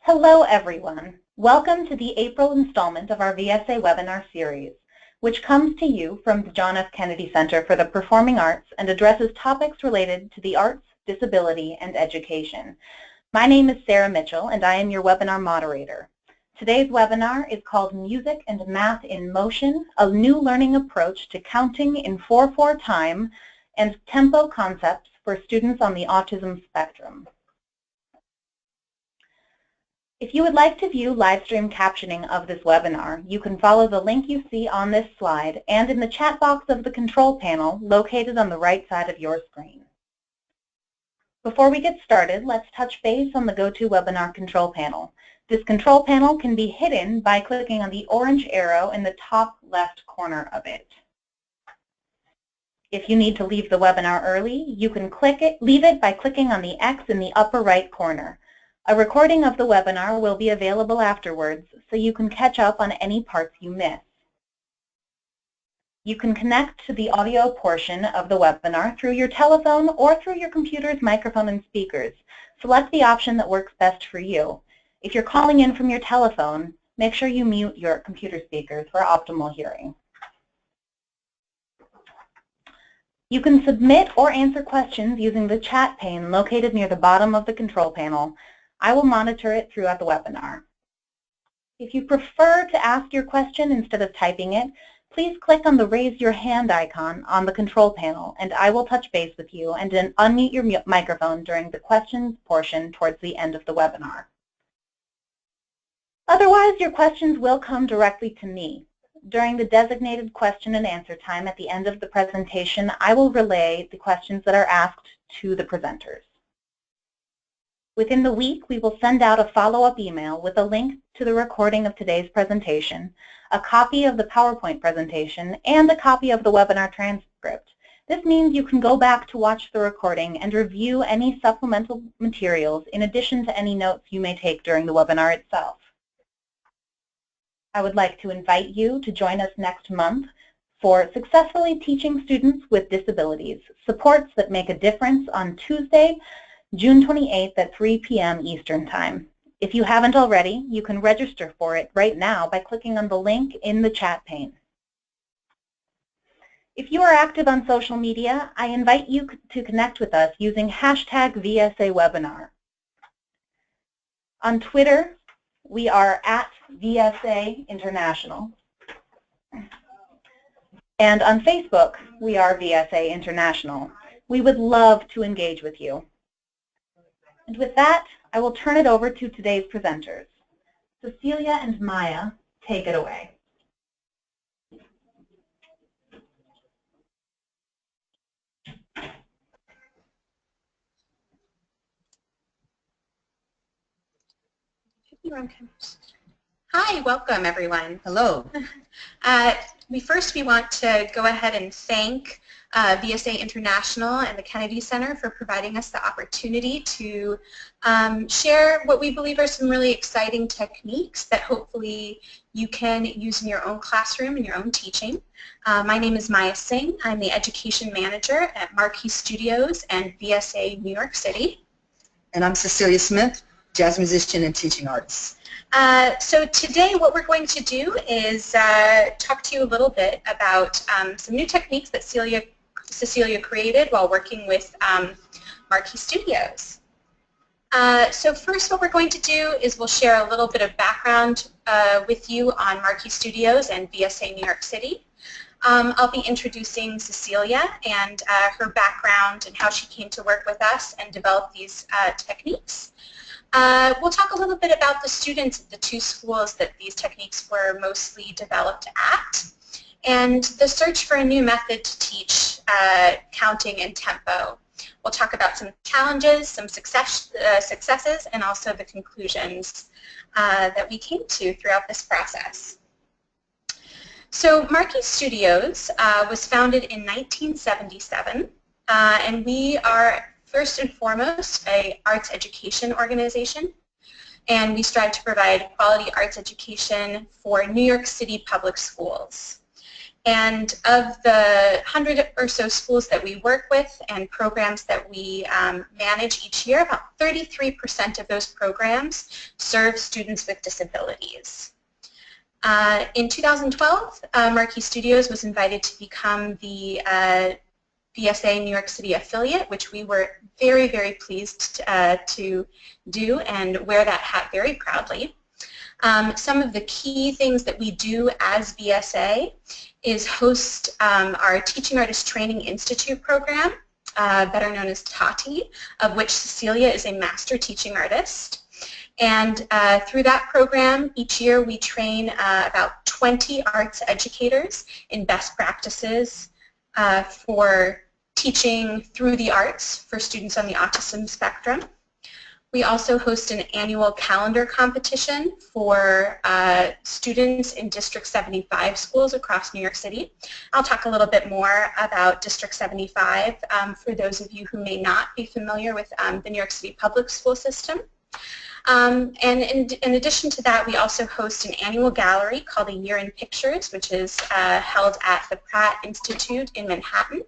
Hello everyone. Welcome to the April installment of our VSA webinar series, which comes to you from the John F. Kennedy Center for the Performing Arts and addresses topics related to the arts, disability, and education. My name is Sarah Mitchell and I am your webinar moderator. Today's webinar is called Music and Math in Motion, a new learning approach to counting in 4/4 time and tempo concepts for students on the autism spectrum. If you would like to view live stream captioning of this webinar, you can follow the link you see on this slide and in the chat box of the control panel located on the right side of your screen. Before we get started, let's touch base on the GoToWebinar control panel. This control panel can be hidden by clicking on the orange arrow in the top left corner of it. If you need to leave the webinar early, you can leave it by clicking on the X in the upper right corner. A recording of the webinar will be available afterwards, so you can catch up on any parts you miss. You can connect to the audio portion of the webinar through your telephone or through your computer's microphone and speakers. Select the option that works best for you. If you're calling in from your telephone, make sure you mute your computer speakers for optimal hearing. You can submit or answer questions using the chat pane located near the bottom of the control panel. I will monitor it throughout the webinar. If you prefer to ask your question instead of typing it, please click on the Raise Your Hand icon on the control panel and I will touch base with you and then unmute your microphone during the questions portion towards the end of the webinar. Otherwise, your questions will come directly to me. During the designated question and answer time at the end of the presentation, I will relay the questions that are asked to the presenters. Within the week, we will send out a follow-up email with a link to the recording of today's presentation, a copy of the PowerPoint presentation, and a copy of the webinar transcript. This means you can go back to watch the recording and review any supplemental materials in addition to any notes you may take during the webinar itself. I would like to invite you to join us next month for Successfully Teaching Students with Disabilities, Supports That Make a Difference on Tuesday, June 28th at 3 p.m. Eastern Time. If you haven't already, you can register for it right now by clicking on the link in the chat pane. If you are active on social media, I invite you to connect with us using hashtag VSAWebinar. On Twitter, we are at VSA International. And on Facebook, we are VSA International. We would love to engage with you. And with that, I will turn it over to today's presenters. Cecilia and Maya, take it away. Hi, welcome everyone. Hello. We want to go ahead and thank VSA International and the Kennedy Center for providing us the opportunity to share what we believe are some really exciting techniques that hopefully you can use in your own classroom and your own teaching. My name is Maya Singh. I'm the Education Manager at Marquee Studios and VSA New York City. And I'm Cecilia Smith, jazz musician and teaching artist. So today what we're going to do is talk to you a little bit about some new techniques that Cecilia created while working with Marquee Studios. So first what we're going to do is we'll share a little bit of background with you on Marquee Studios and VSA New York City. I'll be introducing Cecilia and her background and how she came to work with us and develop these techniques. We'll talk a little bit about the students at the two schools that these techniques were mostly developed at, and the search for a new method to teach counting and tempo. We'll talk about some challenges, some successes, and also the conclusions that we came to throughout this process. So Marquee Studios was founded in 1977, and we are first and foremost an arts education organization, and we strive to provide quality arts education for New York City public schools. And of the 100 or so schools that we work with and programs that we manage each year, about 33% of those programs serve students with disabilities. In 2012, Marquee Studios was invited to become the BSA New York City affiliate, which we were very, very pleased to do and wear that hat very proudly. Some of the key things that we do as BSA is host our Teaching Artist Training Institute program, better known as TATI, of which Cecilia is a master teaching artist. And through that program, each year we train about 20 arts educators in best practices for teaching through the arts for students on the autism spectrum. We also host an annual calendar competition for students in District 75 schools across New York City. I'll talk a little bit more about District 75 for those of you who may not be familiar with the New York City public school system. And in addition to that, we also host an annual gallery called A Year in Pictures, which is held at the Pratt Institute in Manhattan,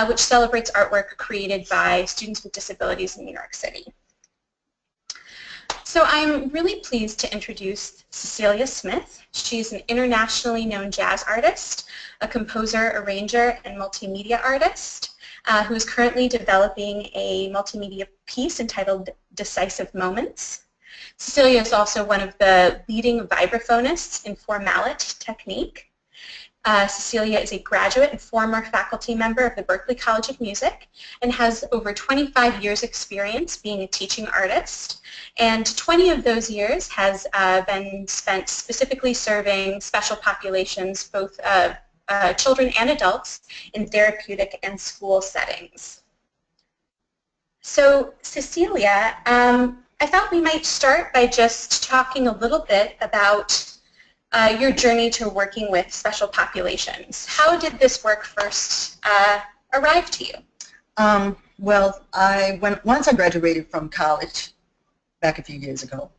which celebrates artwork created by students with disabilities in New York City. So I'm really pleased to introduce Cecilia Smith. She's an internationally known jazz artist, a composer, arranger, and multimedia artist who is currently developing a multimedia piece entitled Decisive Moments. Cecilia is also one of the leading vibraphonists in 4-mallet technique. Cecilia is a graduate and former faculty member of the Berklee College of Music and has over 25 years experience being a teaching artist, and 20 of those years has been spent specifically serving special populations, both children and adults, in therapeutic and school settings. So Cecilia, I thought we might start by just talking a little bit about your journey to working with special populations. How did this work first arrive to you? Well, once I graduated from college back a few years ago,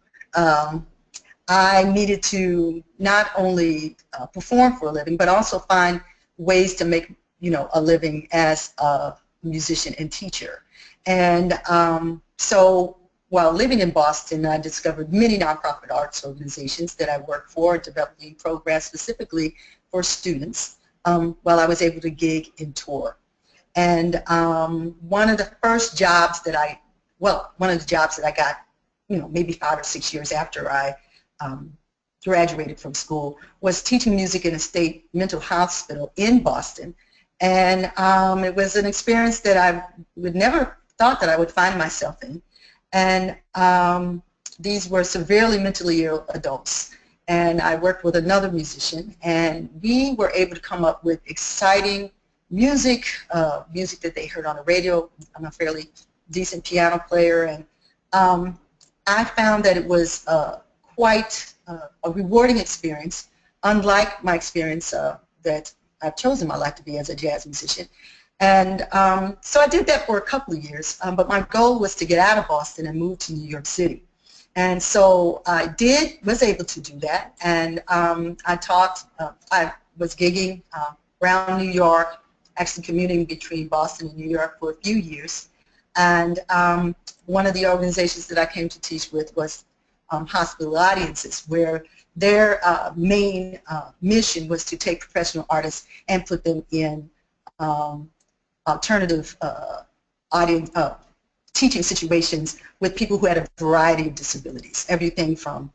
I needed to not only perform for a living, but also find ways to make, a living as a musician and teacher. And so while living in Boston, I discovered many nonprofit arts organizations that I work for, developing programs specifically for students while I was able to gig and tour. And one of the jobs that I got, maybe 5 or 6 years after I graduated from school, was teaching music in a state mental hospital in Boston. And it was an experience that I would never thought that I would find myself in. And these were severely mentally ill adults. And I worked with another musician, and we were able to come up with exciting music that they heard on the radio. I'm a fairly decent piano player, and I found that it was quite a rewarding experience, unlike my experience that I've chosen my life to be as a jazz musician. And so I did that for a couple of years, but my goal was to get out of Boston and move to New York City. And so I was able to do that, and I was gigging around New York, actually commuting between Boston and New York for a few years. And one of the organizations that I came to teach with was Hospital Audiences, where their main mission was to take professional artists and put them in alternative teaching situations with people who had a variety of disabilities, everything from,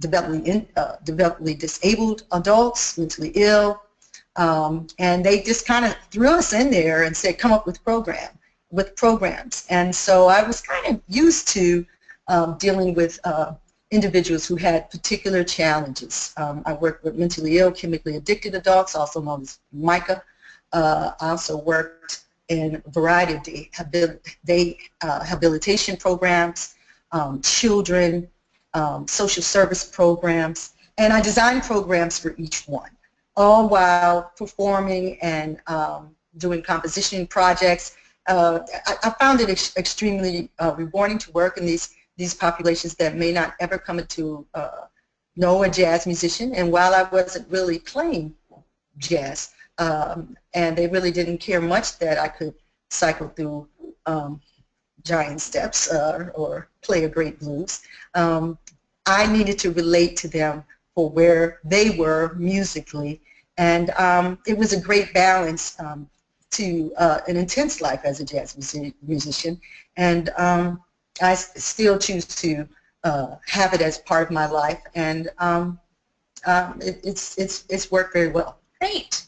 developmentally disabled adults, mentally ill, and they just kind of threw us in there and said, come up with programs. And so I was kind of used to dealing with individuals who had particular challenges. I worked with mentally ill, chemically addicted adults, also known as MICA. I also worked in a variety of rehabilitation programs, children, social service programs, and I designed programs for each one, all while performing and doing composition projects. I found it extremely rewarding to work in these populations that may not ever come into know a jazz musician, and while I wasn't really playing jazz, and they really didn't care much that I could cycle through giant steps or play a great blues, I needed to relate to them for where they were musically, and it was a great balance to an intense life as a jazz musician, and I still choose to have it as part of my life, and it's worked very well. Great.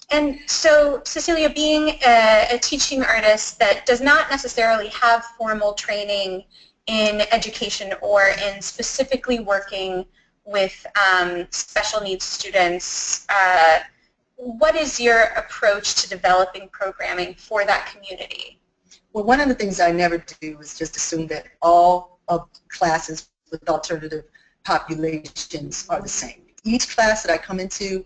And so, Cecilia, being a teaching artist that does not necessarily have formal training in education or in specifically working with special needs students, what is your approach to developing programming for that community? Well, one of the things I never do is just assume that all of classes with alternative populations are the same. Each class that I come into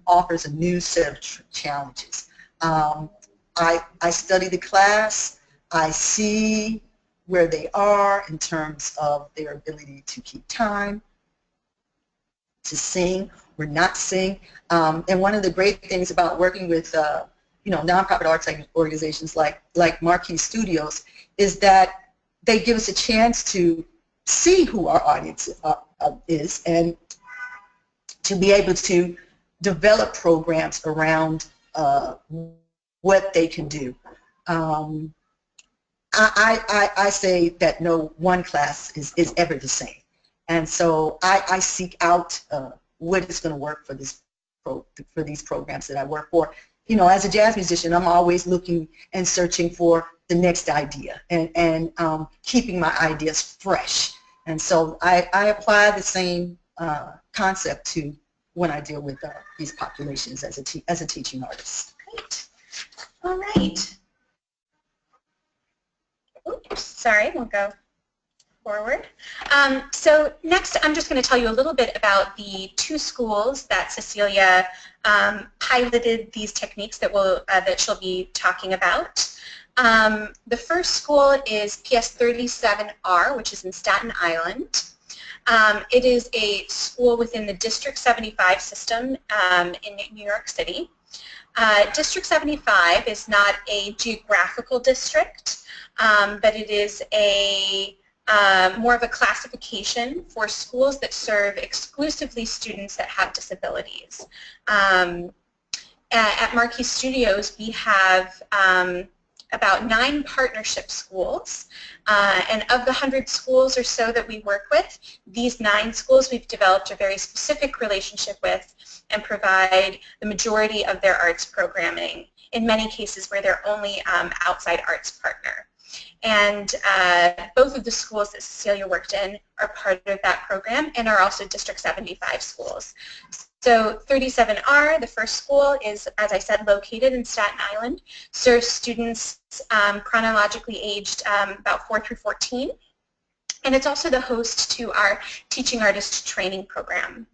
offers a new set of challenges. I study the class, I see where they are in terms of their ability to keep time, to sing or not sing. And one of the great things about working with nonprofit arts organizations like Marquee Studios is that they give us a chance to see who our audience is and to be able to develop programs around what they can do. I say that no one class is ever the same, and so I seek out what is going to work for these programs that I work for. You know, as a jazz musician, I'm always looking and searching for the next idea and keeping my ideas fresh. And so I apply the same concept to when I deal with these populations as a teaching artist. Great. All right. Oops, sorry, we'll go forward. So next I'm just going to tell you a little bit about the two schools that Cecilia piloted these techniques that she'll be talking about. The first school is PS 37R, which is in Staten Island. It is a school within the District 75 system in New York City. District 75 is not a geographical district, but it is more of a classification for schools that serve exclusively students that have disabilities. At Marquee Studios, we have about 9 partnership schools, and of the 100 schools or so that we work with, these 9 schools we've developed a very specific relationship with and provide the majority of their arts programming, in many cases where they're only outside arts partner. And both of the schools that Cecilia worked in are part of that program and are also District 75 schools. So 37R, the first school, is, as I said, located in Staten Island, serves students chronologically aged about 4 through 14, and it's also the host to our Teaching Artist Training Program.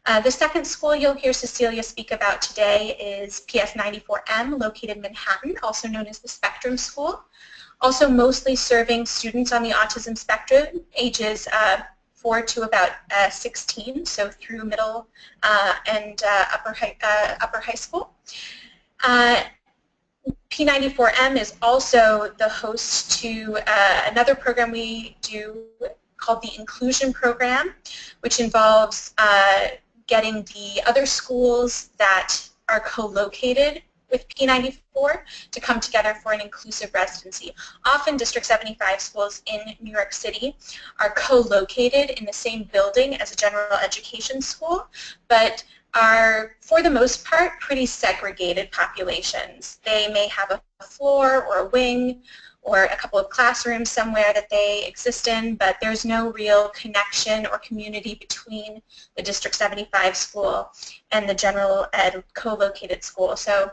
The second school you'll hear Cecilia speak about today is PS 94M, located in Manhattan, also known as the Spectrum School, also mostly serving students on the autism spectrum, ages 4 to about 16, so through middle and upper high school. P94M is also the host to another program we do called the Inclusion Program, which involves getting the other schools that are co-located with P94 to come together for an inclusive residency. Often District 75 schools in New York City are co-located in the same building as a general education school, but are, for the most part, pretty segregated populations. They may have a floor or a wing or a couple of classrooms somewhere that they exist in, but there's no real connection or community between the District 75 school and the general ed co-located school. So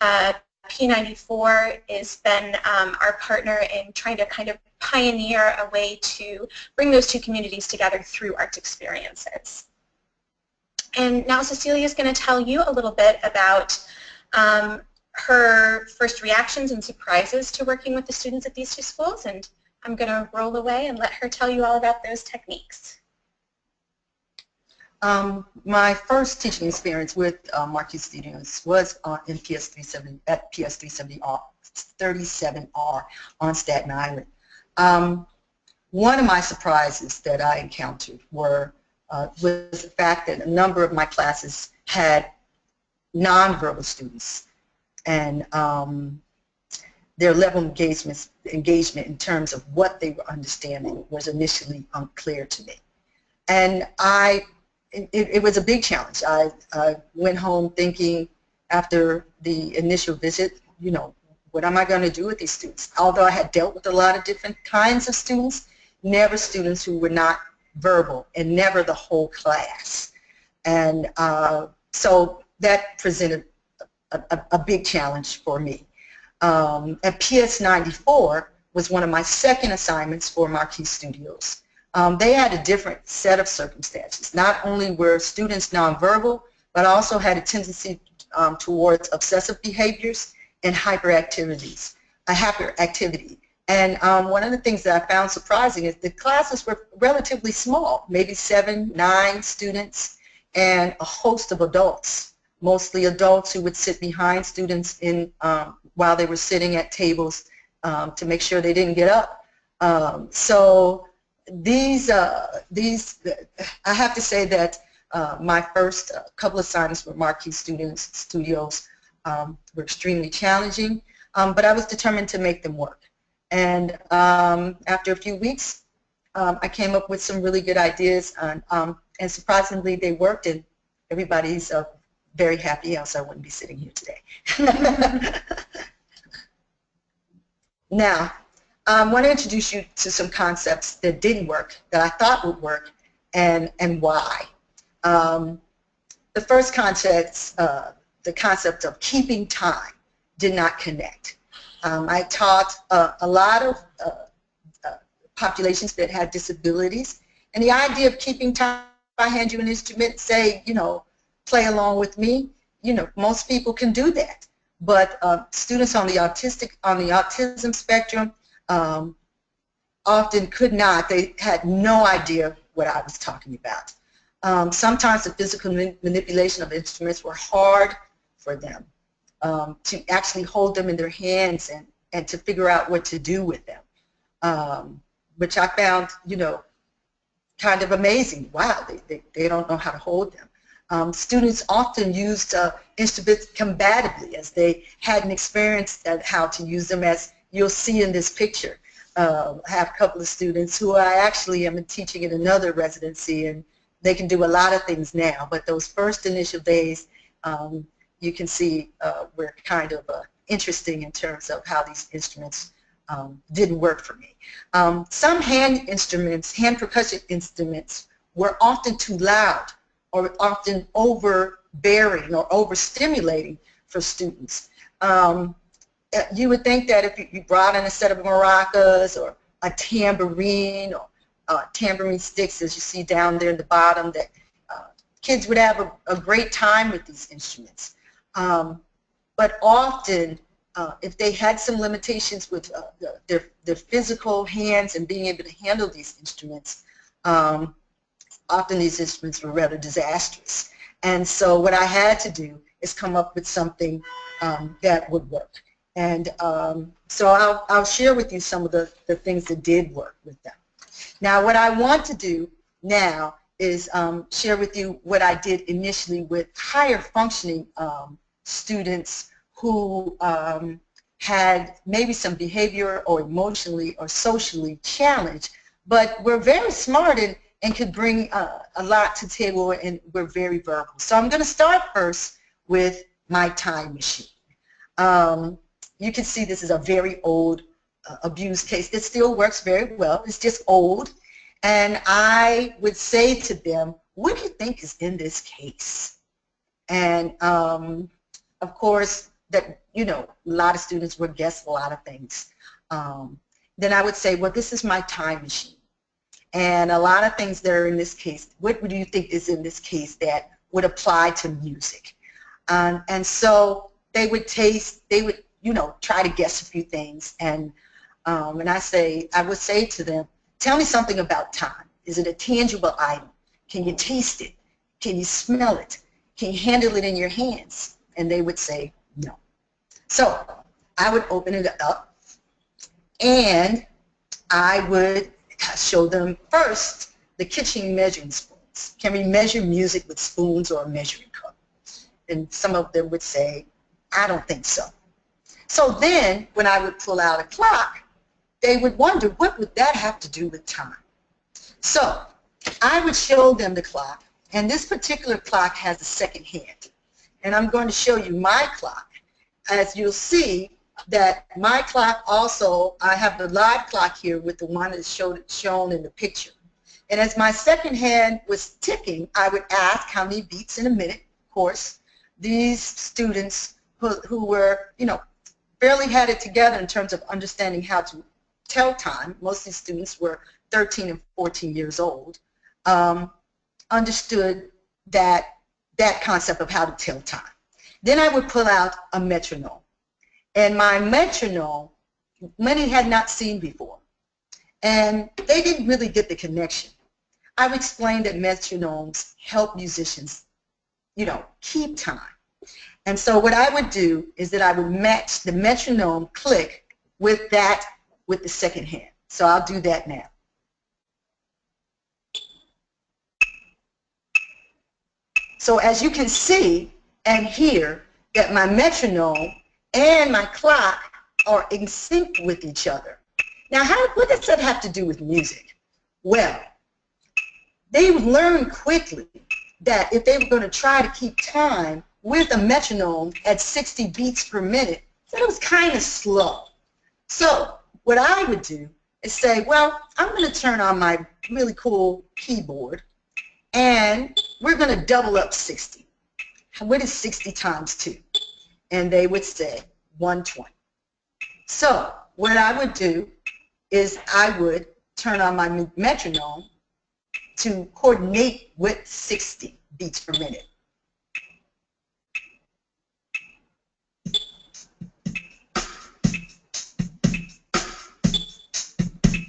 P94 has been our partner in trying to kind of pioneer a way to bring those two communities together through arts experiences. And now Cecilia is going to tell you a little bit about her first reactions and surprises to working with the students at these two schools, and I'm going to roll away and let her tell you all about those techniques. My first teaching experience with Marquee students was in PS370 at PS370R on Staten Island. One of my surprises that I encountered was the fact that a number of my classes had nonverbal students, and their level of engagement in terms of what they were understanding was initially unclear to me. And it was a big challenge. I went home thinking after the initial visit, you know, what am I going to do with these students? Although I had dealt with a lot of different kinds of students, never students who were not verbal, and never the whole class. And so that presented a big challenge for me. At PS94 was one of my second assignments for Marquee Studios. They had a different set of circumstances. Not only were students nonverbal, but also had a tendency towards obsessive behaviors and hyperactivity. And one of the things that I found surprising is the classes were relatively small, maybe 7, 9 students, and a host of adults, mostly adults who would sit behind students in while they were sitting at tables to make sure they didn't get up. So these, I have to say that my first couple of assignments with Marquee Studios were extremely challenging, but I was determined to make them work. And after a few weeks, I came up with some really good ideas, and surprisingly they worked, and everybody's very happy, else I wouldn't be sitting here today. Now, I want to introduce you to some concepts that didn't work, that I thought would work, and why. The first concept, the concept of keeping time, did not connect. I taught a lot of populations that had disabilities, and the idea of keeping time, if I hand you an instrument, say, you know, play along with me, you know, most people can do that. But students on the autism spectrum often could not. They had no idea what I was talking about. Sometimes the physical manipulation of instruments were hard for them to actually hold them in their hands and to figure out what to do with them, which I found, you know, kind of amazing. Wow, they don't know how to hold them. Students often used instruments combatively, as they hadn't experienced how to use them, as you'll see in this picture. I have a couple of students who I actually am teaching in another residency, and they can do a lot of things now, but those first initial days, you can see were kind of interesting in terms of how these instruments didn't work for me. Some hand percussion instruments were often too loud, or often overbearing or overstimulating for students. You would think that if you brought in a set of maracas or a tambourine or tambourine sticks, as you see down there in the bottom, that kids would have a great time with these instruments. But often, if they had some limitations with their physical hands and being able to handle these instruments, often these instruments were rather disastrous. And so what I had to do is come up with something that would work. And so I'll share with you some of the things that did work with them. Now, what I want to do now is share with you what I did initially with higher functioning students who had maybe some behavior or emotionally or socially challenged, but were very smart and could bring a lot to the table, and were very verbal. So I'm going to start first with my time machine. You can see this is a very old abused case. It still works very well. It's just old. And I would say to them, what do you think is in this case? And of course, that, you know, a lot of students would guess a lot of things. Then I would say, well, this is my time machine. And a lot of things that are in this case, what do you think is in this case that would apply to music? And so they would you know, try to guess a few things. And I would say to them, tell me something about time. Is it a tangible item? Can you taste it? Can you smell it? Can you handle it in your hands? And they would say no. So I would open it up and I would show them first the kitchen measuring spoons. Can we measure music with spoons or a measuring cup? And some of them would say, I don't think so. So then when I would pull out a clock, they would wonder, what would that have to do with time? So I would show them the clock, and this particular clock has a second hand. And I'm going to show you my clock. As you'll see that my clock also, I have the live clock here with the one that's shown in the picture. And as my second hand was ticking, I would ask how many beats in a minute. Of course, these students who were, barely had it together in terms of understanding how to tell time, most of these students were 13 and 14 years old, understood that concept of how to tell time. Then I would pull out a metronome. And my metronome, many had not seen before. And they didn't really get the connection. I would explain that metronomes help musicians, keep time. And so what I would do is that I would match the metronome click with the second hand. So I'll do that now. So as you can see and hear that my metronome and my clock are in sync with each other. Now, what does that have to do with music? Well, they learned quickly that if they were going to try to keep time with a metronome at 60 beats per minute, that it was kind of slow. So what I would do is say, well, I'm going to turn on my really cool keyboard, and we're going to double up 60. What is 60 times 2? And they would say 120. So what I would do is I would turn on my metronome to coordinate with 60 beats per minute.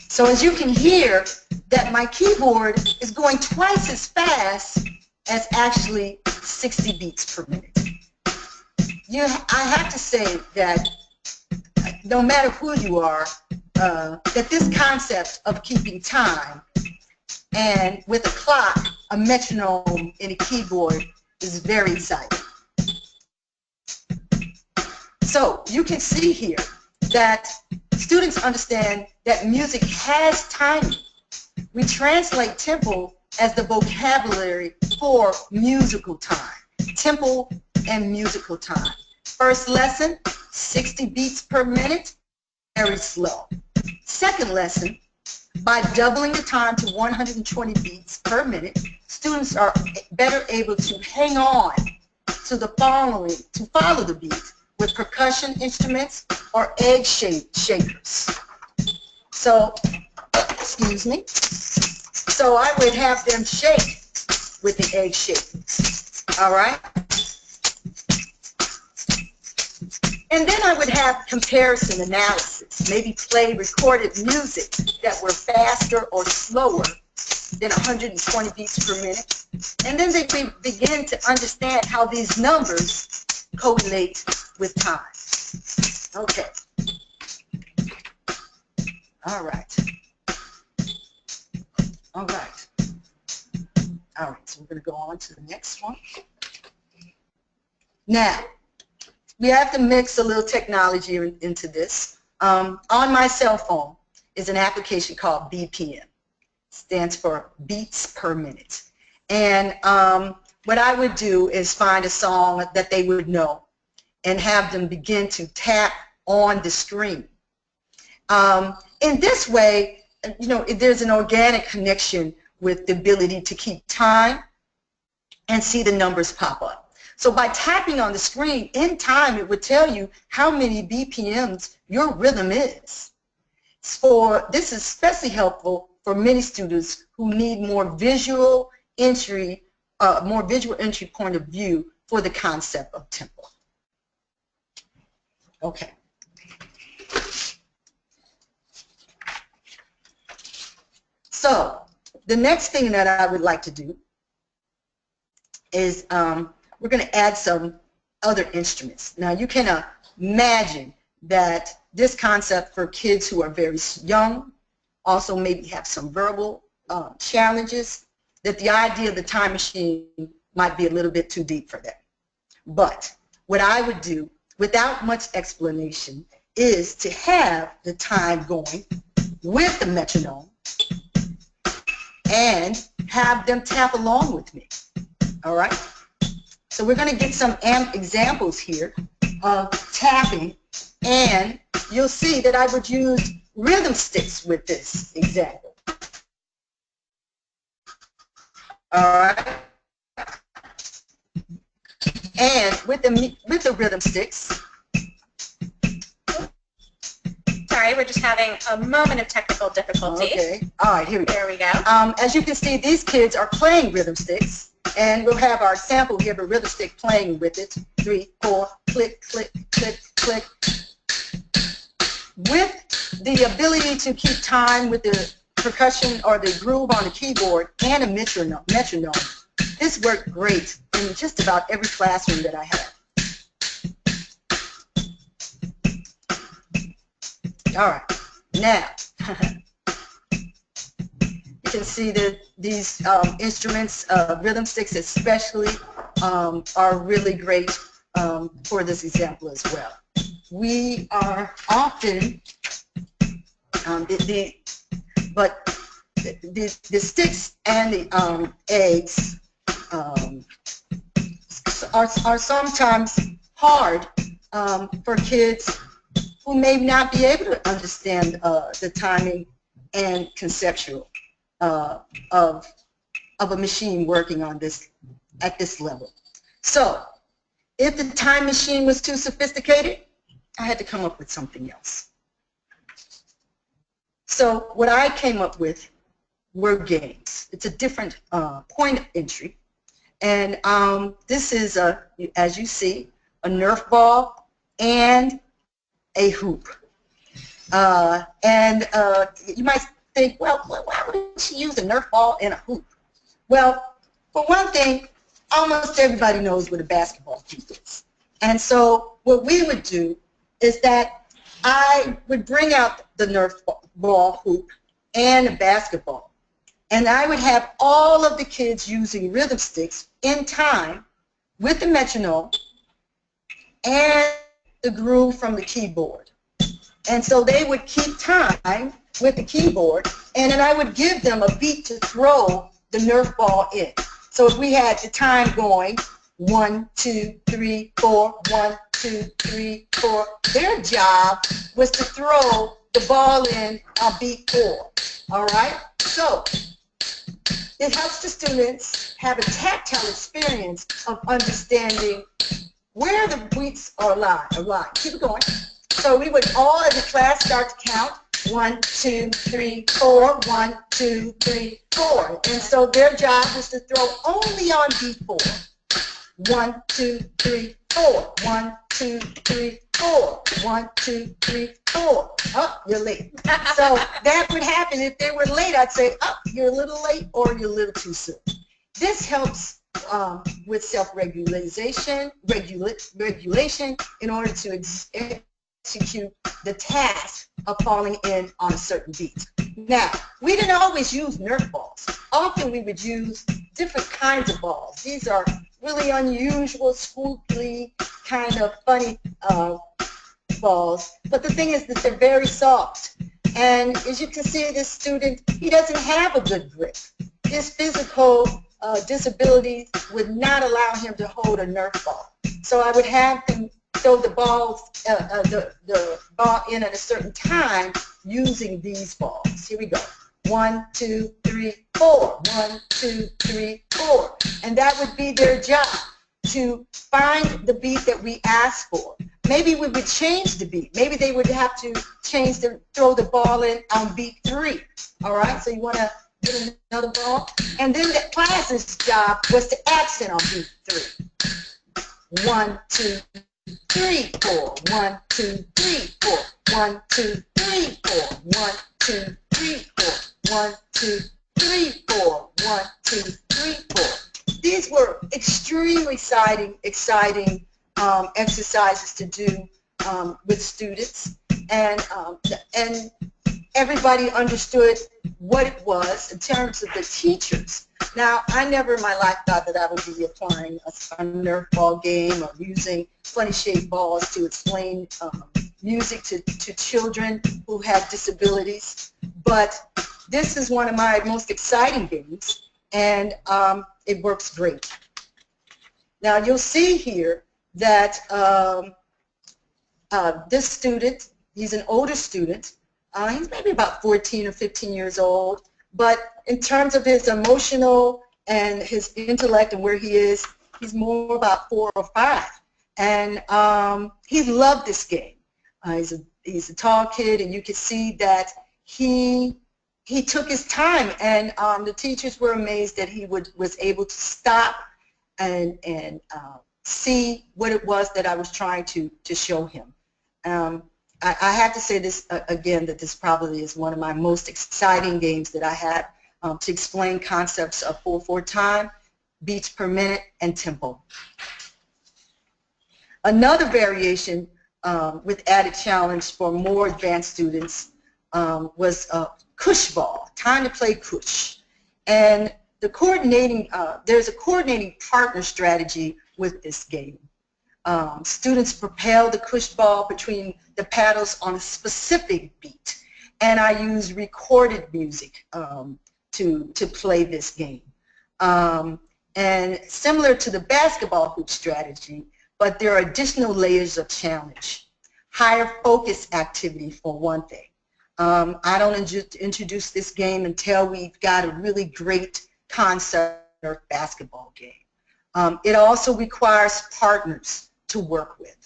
So as you can hear that my keyboard is going twice as fast as actually 60 beats per minute. I have to say that no matter who you are, that this concept of keeping time and with a clock, a metronome, and a keyboard is very exciting. So you can see here that students understand that music has timing. We translate tempo as the vocabulary for musical time. Tempo and musical time. First lesson, 60 beats per minute, very slow. Second lesson, by doubling the time to 120 beats per minute, students are better able to hang on to follow the beat with percussion instruments or egg shakers. So, excuse me. So I would have them shake with the egg shakers. All right? And then I would have comparison analysis, maybe play recorded music that were faster or slower than 120 beats per minute. And then they begin to understand how these numbers correlate with time. Okay. All right. All right. All right, so we're going to go on to the next one. Now, we have to mix a little technology into this. On my cell phone is an application called BPM. Stands for beats per minute. And what I would do is find a song that they would know and have them begin to tap on the screen. In this way, there's an organic connection with the ability to keep time and see the numbers pop up. So by tapping on the screen, in time it would tell you how many BPMs your rhythm is. This is especially helpful for many students who need more visual entry point of view for the concept of tempo. Okay. So the next thing that I would like to do is we're going to add some other instruments. Now you can imagine that this concept for kids who are very young, also maybe have some verbal challenges, that the idea of the time machine might be a little bit too deep for them. But what I would do, without much explanation, is to have the time going with the metronome and have them tap along with me. All right? So we're going to get some examples here of tapping, and you'll see that I would use rhythm sticks with this example. All right? And with the rhythm sticks. Sorry, we're just having a moment of technical difficulty. Okay. All right, here we go. There we go. As you can see, these kids are playing rhythm sticks, and we'll have our sample here of a rhythm stick playing with it. 3, 4, click, click, click, click. With the ability to keep time with the percussion or the groove on the keyboard and a metronome, this worked great in just about every classroom that I have. All right, now you can see that these instruments, rhythm sticks especially, are really great for this example as well. We are often, the sticks and the eggs are sometimes hard for kids who may not be able to understand the timing and conceptual of a machine working on this at this level. So if the time machine was too sophisticated, I had to come up with something else. So what I came up with were games. It's a different point of entry. And this is, as you see, a Nerf ball and a hoop. You might think, well, why would she use a Nerf ball and a hoop? Well, for one thing, almost everybody knows what a basketball hoop is. And so what we would do is that I would bring out the Nerf ball hoop and a basketball. And I would have all of the kids using rhythm sticks in time with the metronome and the groove from the keyboard. And so they would keep time with the keyboard, and then I would give them a beat to throw the Nerf ball in. So if we had the time going, 1, 2, 3, 4, 1, 2, 3, 4, their job was to throw the ball in on beat 4. All right? So it helps the students have a tactile experience of understanding where the beats are aligned. Keep it going. So we would all, as the class, start to count. 1, 2, 3, 4. 1, 2, 3, 4. And so their job was to throw only on beat 4. 1, 2, 3, 4. 1, 2, 3, 4. 1, 2, 3, 4. Oh, you're late. So that would happen. If they were late, I'd say, oh, you're a little late or you're a little too soon. This helps with self-regulation, regulation in order to execute the task of falling in on a certain beat. Now, we didn't always use Nerf balls. Often we would use different kinds of balls. These are really unusual, spookly, kind of funny balls. But the thing is that they're very soft. And as you can see, this student, he doesn't have a good grip. His physical disabilities would not allow him to hold a Nerf ball. So I would have him throw the balls, the ball in at a certain time using these balls. Here we go. 1, 2, 3, 4. 1, 2, 3, 4. And that would be their job, to find the beat that we asked for. Maybe we would change the beat. Maybe they would have to throw the ball in on beat 3. All right, so you want to get another ball? And then the class's job was to accent on beat 3. 1, 2, 3, 4. 1, 2, 3, 4. 1, 2, 3, 4. 1, 2, 3, 4. 1, 2, 3, 4. 1, 2, 3, 4. these were extremely exciting exercises to do with students, and everybody understood what it was in terms of the teachers. Now, I never in my life thought that I would be applying a Nerf ball game or using funny shaped balls to explain music to children who have disabilities, but this is one of my most exciting games, and it works great. Now, you'll see here that this student, he's an older student. He's maybe about 14 or 15 years old, but in terms of his emotional and his intellect and where he is, he's more about 4 or 5. And he loved this game. He's a tall kid, and you can see that he took his time, and the teachers were amazed that he was able to stop and see what it was that I was trying to show him. I have to say this again, that this probably is one of my most exciting games that I had to explain concepts of 4/4 time, beats per minute, and tempo. Another variation with added challenge for more advanced students was Cush ball, time to play Cush. And the coordinating, there's a coordinating partner strategy with this game. Students propel the Cush ball between the paddles on a specific beat, and I use recorded music to play this game. And similar to the basketball hoop strategy, but there are additional layers of challenge. Higher focus activity, for one thing. I don't introduce this game until we've got a really great concept or basketball game. It also requires partners to work with.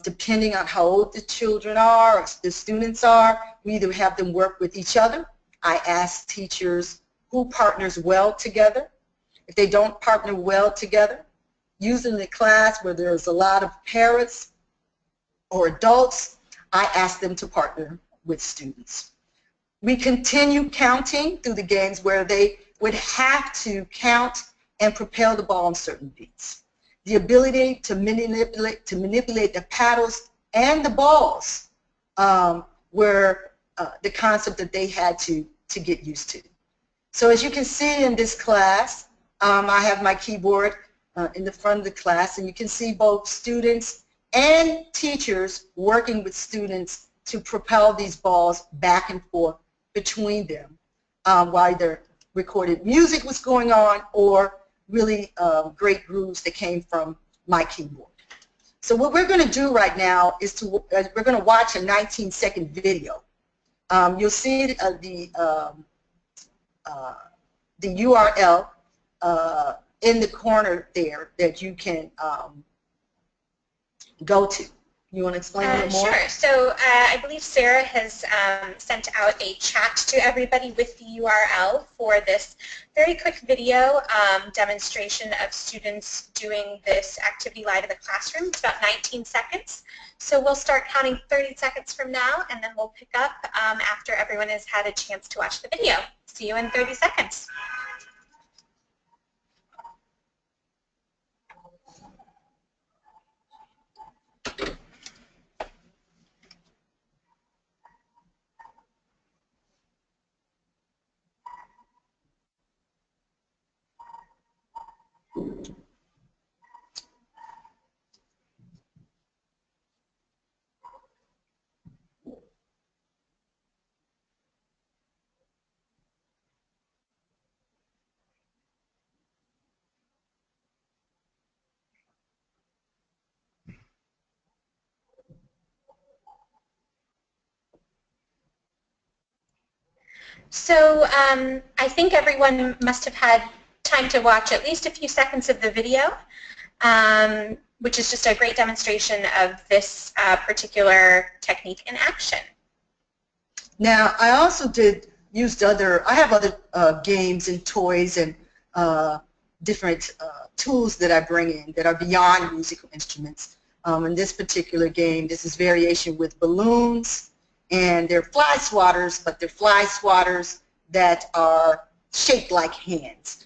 Depending on how old the children are or the students are, we either have them work with each other. I ask teachers who partners well together. If they don't partner well together, usually in a class where there's a lot of parents or adults, I ask them to partner with students. We continue counting through the games where they would have to count and propel the ball on certain beats. The ability to manipulate the paddles and the balls were the concept that they had to get used to. So as you can see in this class, I have my keyboard in the front of the class, and you can see both students and teachers working with students to propel these balls back and forth between them while either recorded music was going on or really great grooves that came from my keyboard. So what we're going to do right now is we're going to watch a 19-second video. You'll see the URL in the corner there that you can go to. You want to explain a little more? Sure. So I believe Sarah has sent out a chat to everybody with the URL for this very quick video demonstration of students doing this activity live in the classroom. It's about 19 seconds. So we'll start counting 30 seconds from now, and then we'll pick up after everyone has had a chance to watch the video. See you in 30 seconds. So I think everyone must have had time to watch at least a few seconds of the video, which is just a great demonstration of this particular technique in action. Now, I also I have other games and toys and different tools that I bring in that are beyond musical instruments. In this particular game, this is variation with balloons, and they're fly swatters, but they're fly swatters that are shaped like hands.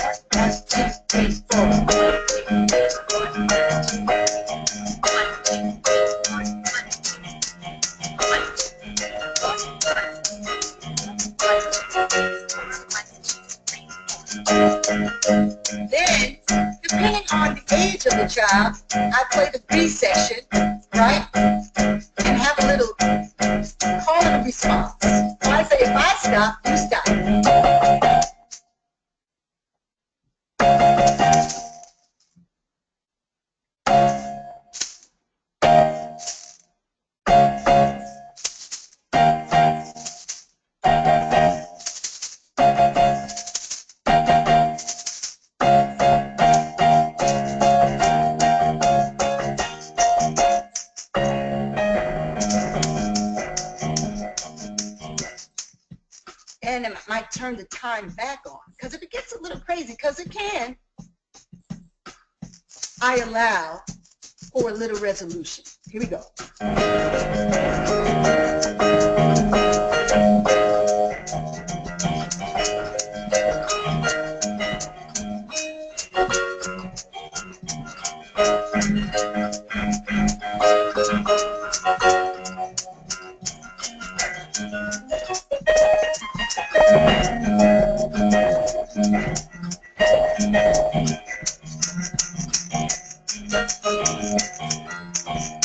1, 2, 3, 4. Then, depending on the age of the child, I play the B section, right? And have a little call and response. So I say, if I stop, you stop. and I might turn the time back on. Because if it gets a little crazy, because it can, I allow for a little resolution. Here we go.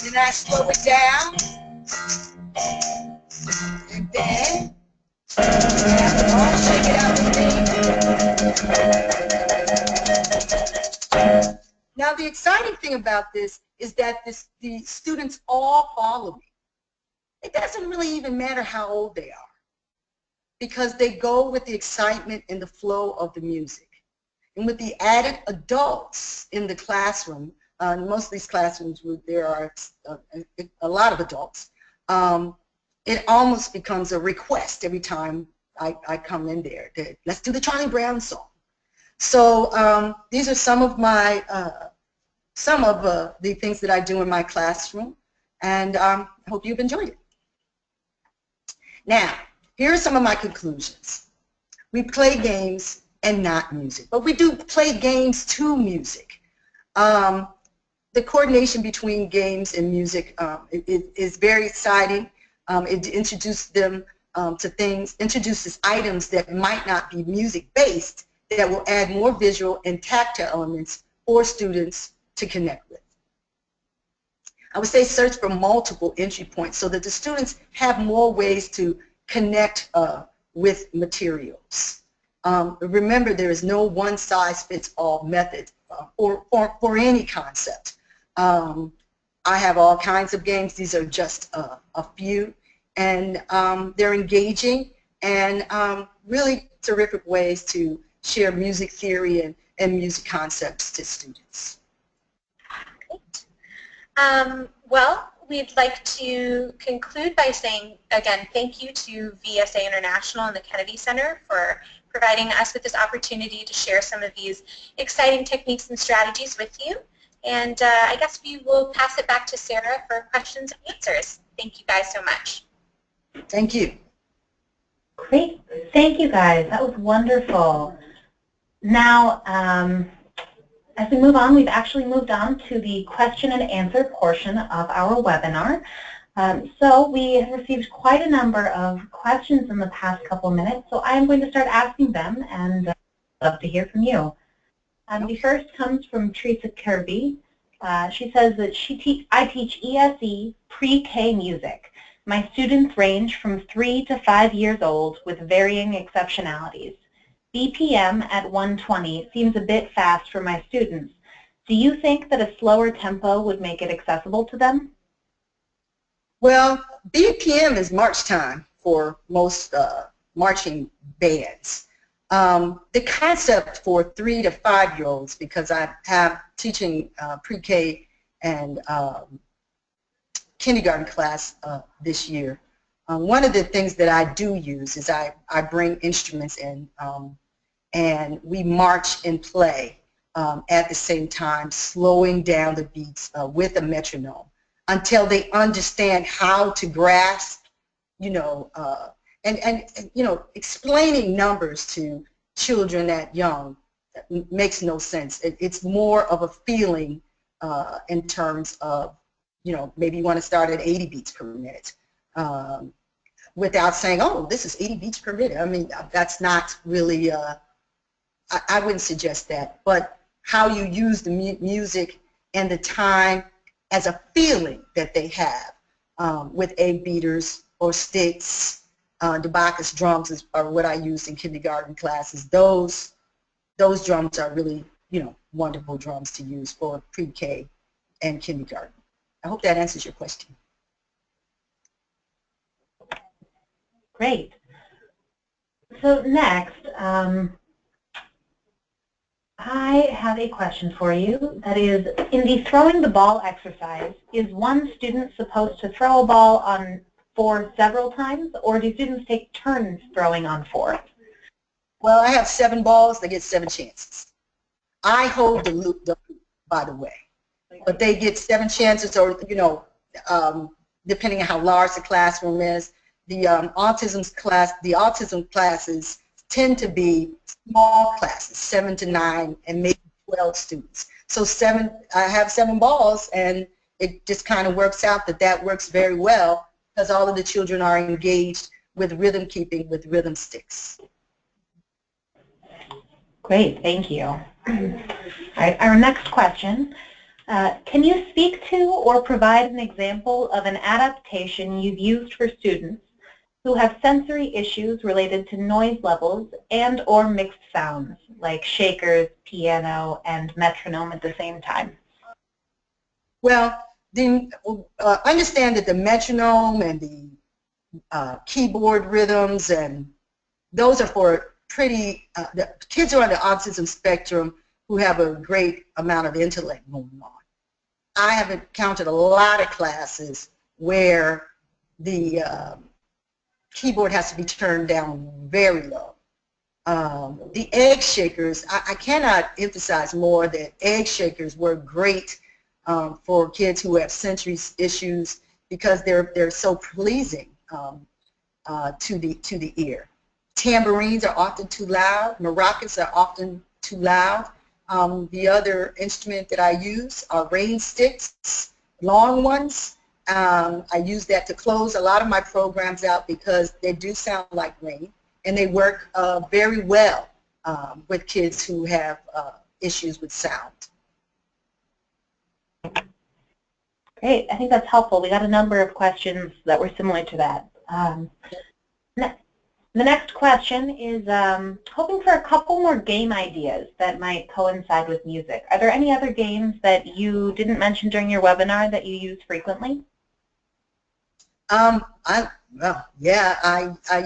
Then I slow it down, and then I'll shake it out with me. Now the exciting thing about this is that the students all follow me. It doesn't really even matter how old they are, because they go with the excitement and the flow of the music. And with the added adults in the classroom, most of these classrooms where there are a lot of adults, it almost becomes a request every time I come in there. Let's do the Charlie Brown song. So these are some of my the things that I do in my classroom, and I hope you've enjoyed it. Now, here are some of my conclusions. We play games and not music, but we do play games to music. The coordination between games and music is very exciting. It introduces them to things, introduces items that might not be music-based that will add more visual and tactile elements for students to connect with. I would say search for multiple entry points so that the students have more ways to connect with materials. Remember, there is no one-size-fits-all method for any concept. I have all kinds of games. These are just a few, and they're engaging and really terrific ways to share music theory and music concepts to students. Great. Well, we'd like to conclude by saying, again, thank you to VSA International and the Kennedy Center for providing us with this opportunity to share some of these exciting techniques and strategies with you. And I guess we will pass it back to Sarah for questions and answers. Thank you guys so much. Thank you. Great. Thank you, guys. That was wonderful. Now, as we move on, we've actually moved on to the question and answer portion of our webinar. So we have received quite a number of questions in the past couple of minutes, so I'm going to start asking them, and I'd love to hear from you. The first comes from Teresa Kirby. She says that I teach ESE pre-K music. My students range from 3 to 5 years old with varying exceptionalities. BPM at 120 seems a bit fast for my students. Do you think that a slower tempo would make it accessible to them? Well, BPM is march time for most marching bands. The concept for 3 to 5 year olds, because I have teaching pre-K and kindergarten class this year, one of the things that I do use is I bring instruments in and we march and play at the same time, slowing down the beats with a metronome until they understand how to grasp, and explaining numbers to children that young makes no sense. It's more of a feeling in terms of, maybe you want to start at 80 beats per minute without saying, oh, this is 80 beats per minute. I mean, that's not really, I wouldn't suggest that. But how you use the music and the time as a feeling that they have with 8 beaters or sticks. The Bacchus drums are what I use in kindergarten classes. Those drums are really, wonderful drums to use for pre-K and kindergarten. I hope that answers your question. Great. So next, I have a question for you. That is, in the throwing the ball exercise, is one student supposed to throw a ball on four several times, or do students take turns throwing on four? Well, I have 7 balls. They get 7 chances. I hold the loop, by the way. But they get 7 chances, or, you know, depending on how large the classroom is. The autism classes tend to be small classes, 7 to 9, and maybe 12 students. So I have 7 balls, and it just kind of works out that works very well because all of the children are engaged with rhythm keeping with rhythm sticks. Great, thank you. All right, our next question. Can you speak to or provide an example of an adaptation you've used for students who have sensory issues related to noise levels and or mixed sounds, like shakers, piano, and metronome at the same time? Well, understand that the metronome and the keyboard rhythms, and those are for the kids who are on the autism spectrum who have a great amount of intellect going on. I have encountered a lot of classes where the keyboard has to be turned down very low. The egg shakers, I cannot emphasize more that egg shakers were great for kids who have sensory issues because they're so pleasing to the ear. Tambourines are often too loud. Maracas are often too loud. The other instrument that I use are rain sticks, long ones. I use that to close a lot of my programs out because they do sound like rain, and they work very well with kids who have issues with sound. Great, I think that's helpful. We got a number of questions that were similar to that. The next question is hoping for a couple more game ideas that might coincide with music. Are there any other games that you didn't mention during your webinar that you use frequently? I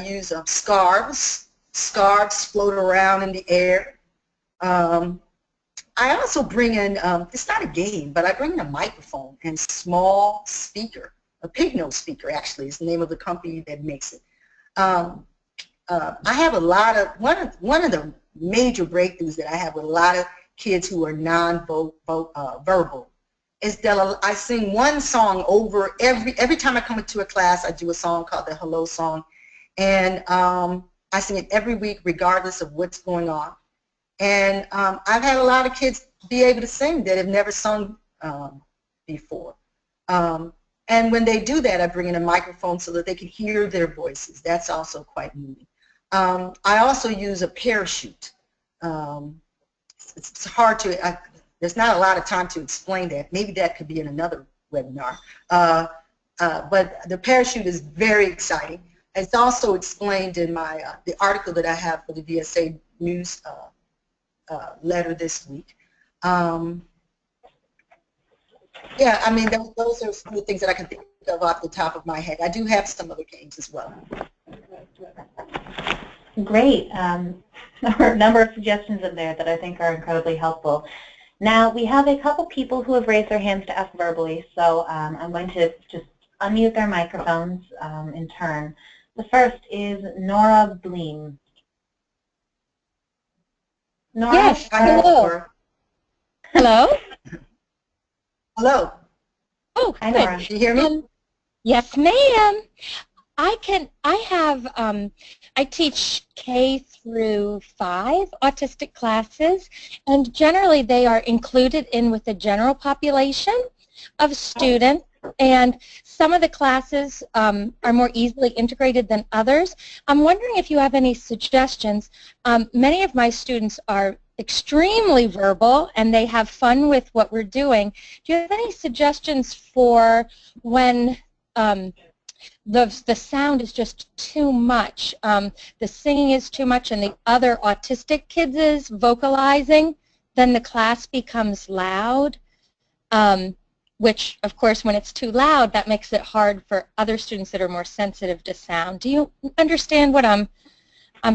use scarves. Scarves float around in the air. I also bring in, it's not a game, but I bring in a microphone and small speaker. A pig nose speaker, actually, is the name of the company that makes it. I have a lot of, one of the major breakthroughs that I have with a lot of kids who are non-verbal is that I sing one song over every time I come into a class. I do a song called the Hello Song, and I sing it every week regardless of what's going on. And I've had a lot of kids be able to sing that have never sung before. And when they do that, I bring in a microphone so that they can hear their voices. That's also quite moving. I also use a parachute. It's hard to, there's not a lot of time to explain that. Maybe that could be in another webinar. But the parachute is very exciting. It's also explained in my the article that I have for the VSA News letter this week. Yeah, I mean, those are some of the things that I can think of off the top of my head. I do have some other games as well. Great. There are a number of suggestions in there that I think are incredibly helpful. Now, we have a couple people who have raised their hands to ask verbally, so I'm going to just unmute their microphones in turn. The first is Nora Bleem. Nora, yes, hello. Hello? Hello. Oh, hi, good. Nora. Can you hear me? Yes, ma'am. I teach K through 5 autistic classes, and generally they are included in with the general population of students, and some of the classes are more easily integrated than others. I'm wondering if you have any suggestions. Many of my students are extremely verbal and they have fun with what we're doing. Do you have any suggestions for when the sound is just too much, the singing is too much, and the other autistic kids is vocalizing, then the class becomes loud, which, of course, when it's too loud, that makes it hard for other students that are more sensitive to sound. Do you understand what I'm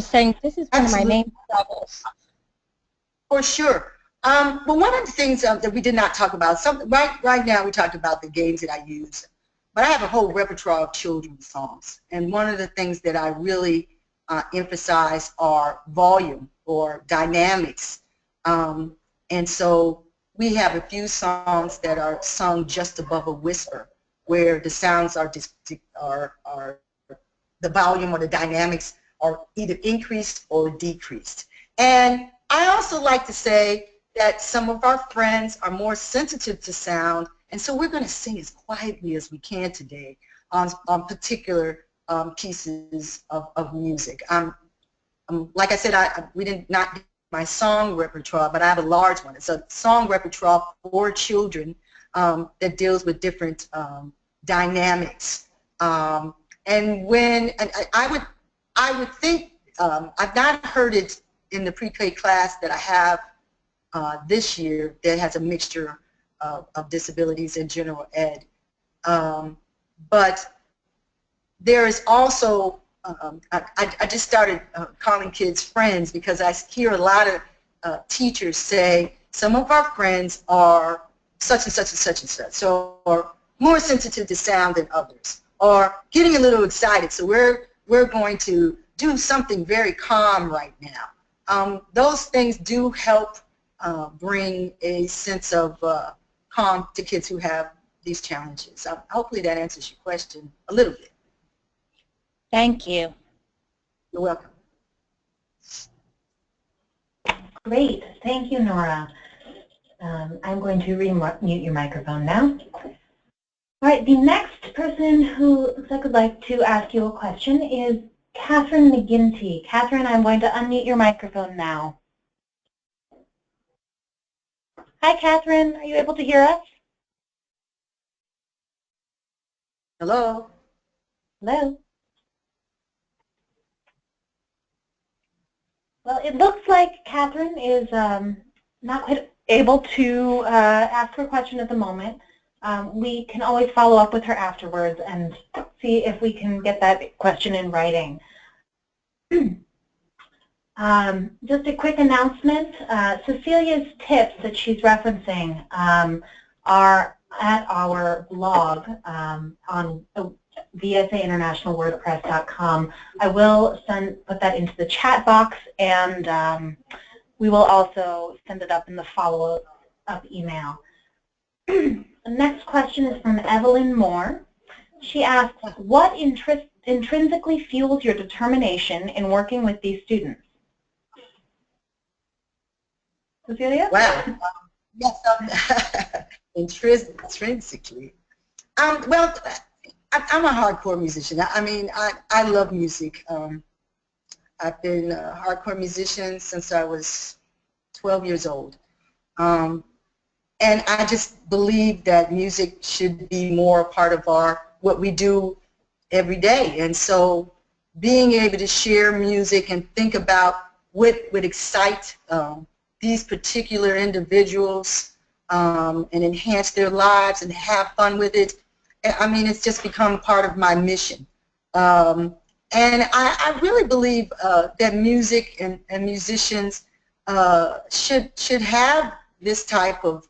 saying? This is one of my main troubles. For sure. But one of the things that we did not talk about, right now we talked about the games that I use. but I have a whole repertoire of children's songs. And one of the things that I really emphasize are volume or dynamics. And so we have a few songs that are sung just above a whisper, where the sounds are the volume or the dynamics are either increased or decreased. And I also like to say that some of our friends are more sensitive to sound, and so we're going to sing as quietly as we can today on particular pieces of music. Like I said, we did not get my song repertoire, but I have a large one. It's a song repertoire for children that deals with different dynamics. And when I would think, I've not heard it in the pre-K class that I have this year that has a mixture of disabilities and general ed. But there is also, I just started calling kids friends because I hear a lot of teachers say, some of our friends are such and such and such and such, so, or more sensitive to sound than others, or getting a little excited, so we're going to do something very calm right now. Those things do help bring a sense of calm to kids who have these challenges. Hopefully that answers your question a little bit. Thank you. You're welcome. Great. Thank you, Nora. I'm going to mute your microphone now. All right, the next person who looks like would like to ask you a question is Catherine McGinty. Catherine, I'm going to unmute your microphone now. Hi, Catherine. Are you able to hear us? Hello? Hello? Well, it looks like Catherine is not quite able to ask her question at the moment. We can always follow up with her afterwards and see if we can get that question in writing. Just a quick announcement. Cecilia's tips that she's referencing are at our blog on VSAinternationalWordPress.com. I will put that into the chat box, and we will also send it up in the follow-up email. The next question is from Evelyn Moore. She asks, what intrinsically fuels your determination in working with these students? Cecilia? Wow. Yes, intrinsically. Well, I'm a hardcore musician. I mean, I love music. I've been a hardcore musician since I was 12 years old. And I just believe that music should be more a part of what we do every day. And so being able to share music and think about what would excite these particular individuals and enhance their lives and have fun with it, I mean, it's just become part of my mission. And I really believe that music and musicians should have this type of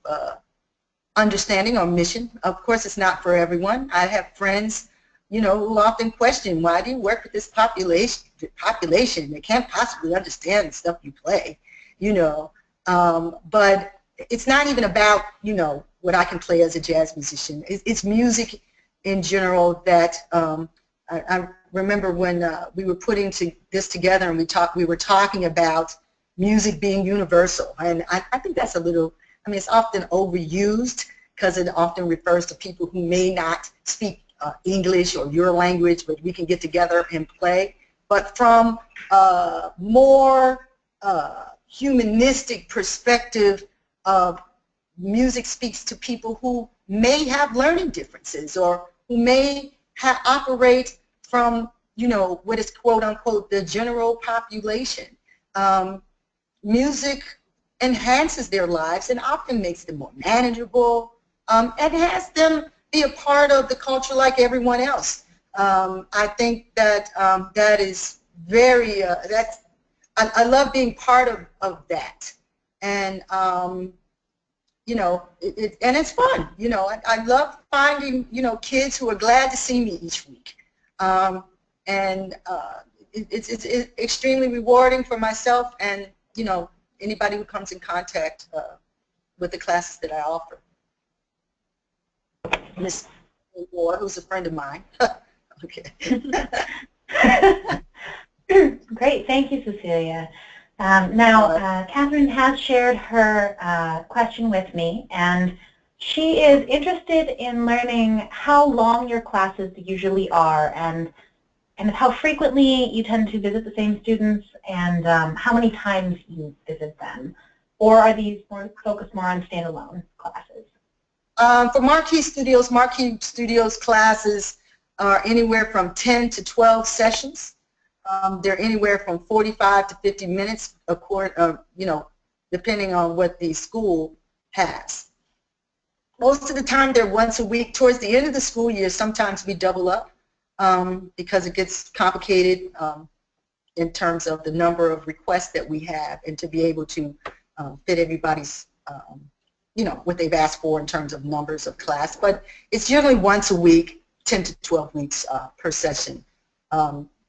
understanding or mission. Of course, it's not for everyone. I have friends, you know, who often question, why do you work with this population? They can't possibly understand the stuff you play, you know. But it's not even about, you know, what I can play as a jazz musician. It's music in general that I remember when we were putting this together and we were talking about music being universal. And I think that's a little, I mean, it's often overused because it often refers to people who may not speak English or your language, but we can get together and play. But from a more humanistic perspective of music speaks to people who may have learning differences or who may operate from, you know, what is quote unquote the general population. Music enhances their lives and often makes them more manageable and has them be a part of the culture like everyone else. I think that that is very, I love being part of that. And you know, and it's fun. You know, I love finding, you know, kids who are glad to see me each week. It's extremely rewarding for myself and, you know, anybody who comes in contact with the classes that I offer. Miss Moore, who's a friend of mine. Okay. Great, thank you, Cecilia. Catherine has shared her question with me, and she is interested in learning how long your classes usually are and how frequently you tend to visit the same students and how many times you visit them. Or are these focused more on standalone classes? For Marquee Studios classes are anywhere from 10 to 12 sessions. They're anywhere from 45 to 50 minutes, you know, depending on what the school has. Most of the time they're once a week. Towards the end of the school year, sometimes we double up because it gets complicated in terms of the number of requests that we have and to be able to fit everybody's, you know, what they've asked for in terms of numbers of class. But it's generally once a week, 10 to 12 weeks per session.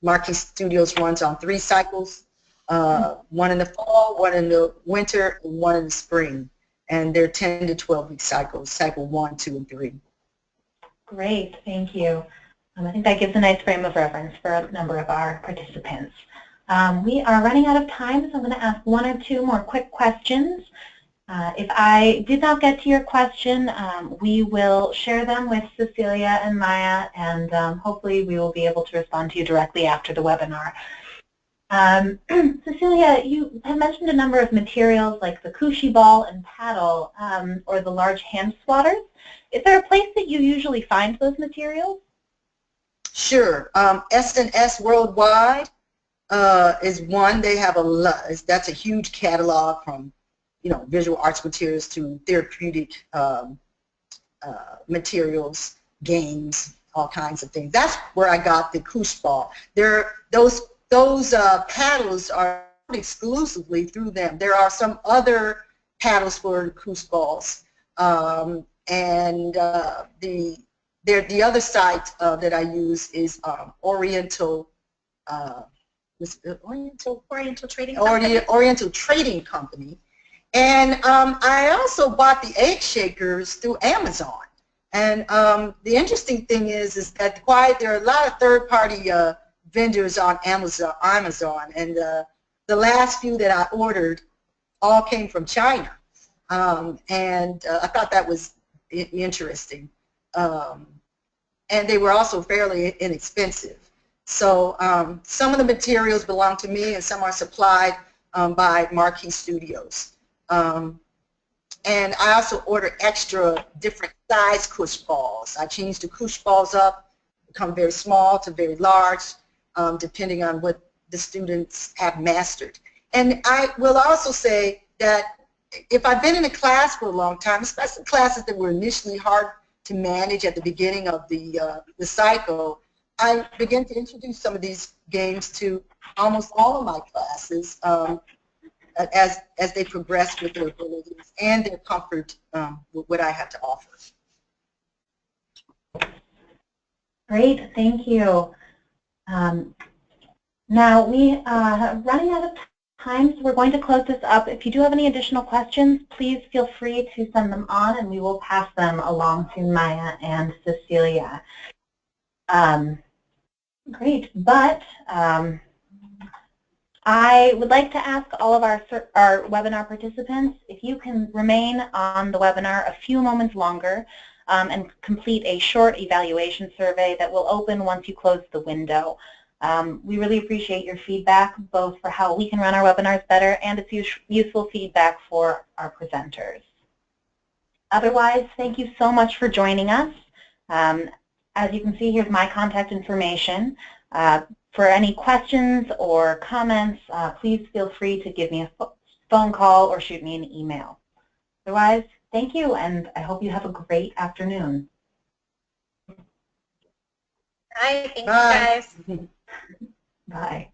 Marquee Studios runs on 3 cycles, one in the fall, one in the winter, and one in the spring. And they're 10 to 12 week cycles, cycle 1, 2, and 3. Great, thank you. I think that gives a nice frame of reference for a number of our participants. We are running out of time, so I'm going to ask 1 or 2 more quick questions. If I did not get to your question, we will share them with Cecilia and Maya, and hopefully we will be able to respond to you directly after the webinar. Cecilia, you have mentioned a number of materials like the cushy ball and paddle, or the large hand swatters. Is there a place that you usually find those materials? Sure. S&S Worldwide is one. They have a lot. That's a huge catalog from, you know, visual arts materials to therapeutic materials, games, all kinds of things. That's where I got the Koosh Ball. Those paddles are exclusively through them. There are some other paddles for the Koosh Balls, and the other site that I use is Oriental Trading Company. And I also bought the egg shakers through Amazon. And the interesting thing is that there are a lot of third-party vendors on Amazon, and the last few that I ordered all came from China. And I thought that was interesting. And they were also fairly inexpensive. So some of the materials belong to me, and some are supplied by Marquee Studios. And I also order extra different size Koosh balls. I change the Koosh balls up, become very small to very large, depending on what the students have mastered. And I will also say that if I've been in a class for a long time, especially classes that were initially hard to manage at the beginning of the cycle, I begin to introduce some of these games to almost all of my classes as they progress with their abilities and their comfort with what I have to offer. Great, thank you. Now we are running out of time, so we're going to close this up. If you do have any additional questions, please feel free to send them on, and we will pass them along to Maya and Cecilia. Great, but I would like to ask all of our webinar participants if you can remain on the webinar a few moments longer and complete a short evaluation survey that will open once you close the window. We really appreciate your feedback, both for how we can run our webinars better and it's useful feedback for our presenters. Otherwise, thank you so much for joining us. As you can see, here's my contact information. For any questions or comments, please feel free to give me a phone call or shoot me an email. Otherwise, thank you, and I hope you have a great afternoon. Bye. Thank you, guys. Bye.